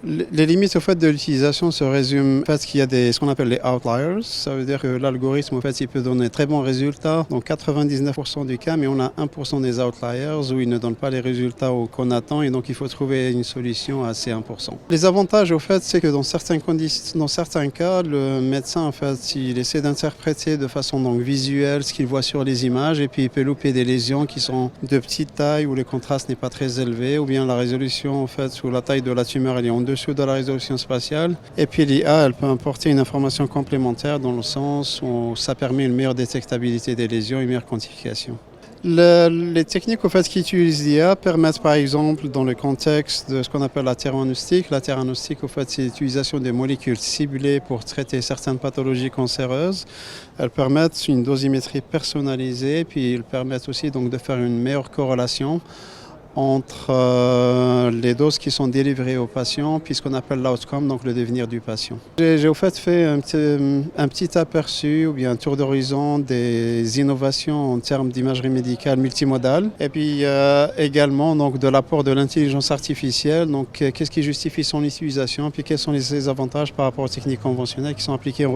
Les limites au fait de l'utilisation se résument au fait qu'il y a ce qu'on appelle les outliers. Ça veut dire que l'algorithme au fait il peut donner très bons résultats dans 99% du cas, mais on a 1% des outliers où il ne donne pas les résultats qu'on attend et donc il faut trouver une solution à ces 1%. Les avantages au fait c'est que dans certains cas, le médecin en fait il essaie d'interpréter de façon donc visuelle ce qu'il voit sur les images et puis il peut louper des lésions qui sont de petite taille où le contraste n'est pas très élevé ou bien la résolution en fait ou la taille de la tumeur elle est en dessous de la résolution spatiale. Et puis l'IA, elle peut apporter une information complémentaire dans le sens où ça permet une meilleure détectabilité des lésions et une meilleure quantification. Les techniques au fait, qui utilisent l'IA permettent par exemple dans le contexte de ce qu'on appelle la théranostic. La théranostic au fait, c'est l'utilisation des molécules ciblées pour traiter certaines pathologies cancéreuses. Elles permettent une dosimétrie personnalisée puis elles permettent aussi donc de faire une meilleure corrélation entre les doses qui sont délivrées aux patients, puis ce qu'on appelle l'outcome, donc le devenir du patient. J'ai au fait un petit aperçu ou bien un tour d'horizon des innovations en termes d'imagerie médicale multimodale et puis également donc, de l'apport de l'intelligence artificielle, donc qu'est-ce qui justifie son utilisation, puis quels sont ses avantages par rapport aux techniques conventionnelles qui sont appliquées en